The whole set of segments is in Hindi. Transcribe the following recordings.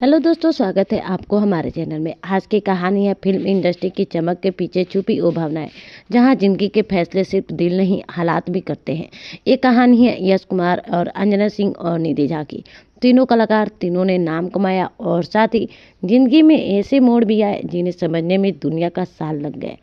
हेलो दोस्तों, स्वागत है आपको हमारे चैनल में। आज की कहानी है फिल्म इंडस्ट्री की चमक के पीछे छुपी वो भावनाएं, जहां जिंदगी के फैसले सिर्फ दिल नहीं हालात भी करते हैं। ये कहानी है यश कुमार और अंजना सिंह और निधि झा की। तीनों कलाकार, तीनों ने नाम कमाया और साथ ही जिंदगी में ऐसे मोड़ भी आए जिन्हें समझने में दुनिया का साल लग गए।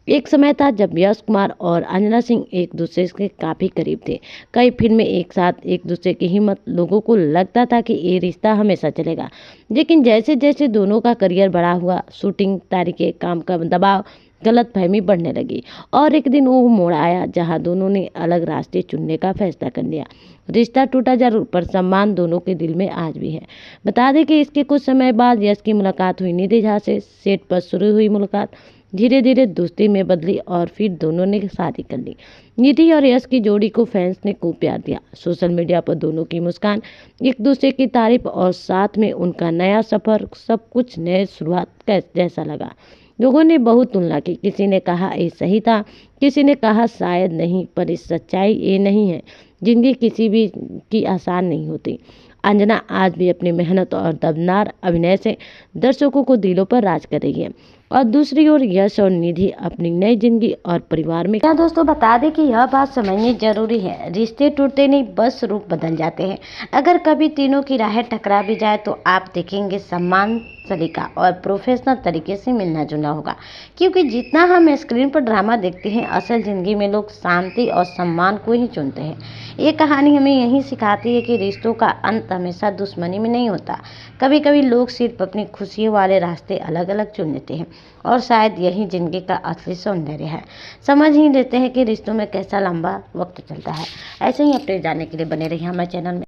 एक समय था जब यश कुमार और अंजना सिंह एक दूसरे के काफ़ी करीब थे। कई फिल्में एक साथ, एक दूसरे की हिम्मत, लोगों को लगता था कि ये रिश्ता हमेशा चलेगा। लेकिन जैसे जैसे दोनों का करियर बड़ा हुआ, शूटिंग, तारीखें, काम का दबाव, गलतफहमी बढ़ने लगी और एक दिन वो मोड़ आया जहां दोनों ने अलग रास्ते चुनने का फैसला कर लिया। रिश्ता टूटा जरूर, पर सम्मान दोनों के दिल में आज भी है। बता दें कि इसके कुछ समय बाद यश की मुलाकात हुई निधि झा से। सेट पर शुरू हुई मुलाकात धीरे धीरे दोस्ती में बदली और फिर दोनों ने शादी कर ली। निधि और यश की जोड़ी को फैंस ने खूब प्यार दिया। सोशल मीडिया पर दोनों की मुस्कान, एक दूसरे की तारीफ और साथ में उनका नया सफर, सब कुछ नए शुरुआत जैसा लगा। लोगों ने बहुत तुलना की। किसी ने कहा ये सही था, किसी ने कहा शायद नहीं, पर इस सच्चाई ये नहीं है। जिंदगी किसी भी की आसान नहीं होती। अंजना आज भी अपनी मेहनत और दमदार अभिनय से दर्शकों को दिलों पर राज कर रही है और दूसरी ओर यश और निधि अपनी नई जिंदगी और परिवार में। क्या दोस्तों, बता दें कि यह बात समझनी जरूरी है, रिश्ते टूटते नहीं, बस रूप बदल जाते हैं। अगर कभी तीनों की राहें टकरा भी जाए तो आप देखेंगे सम्मान, सलीका और प्रोफेशनल तरीके से मिलना जुलना होगा। क्योंकि जितना हम स्क्रीन पर ड्रामा देखते हैं, असल जिंदगी में लोग शांति और सम्मान को ही चुनते हैं। ये कहानी हमें यही सिखाती है कि रिश्तों का अंत हमेशा दुश्मनी में नहीं होता। कभी कभी लोग सिर्फ अपनी खुशियों वाले रास्ते अलग अलग चुन लेते हैं और शायद यही जिंदगी का असली सौंदर्य है। समझ ही लेते हैं कि रिश्तों में कैसा लंबा वक्त चलता है। ऐसे ही अपडेट जानने के लिए बने रहिए हमारे चैनल में।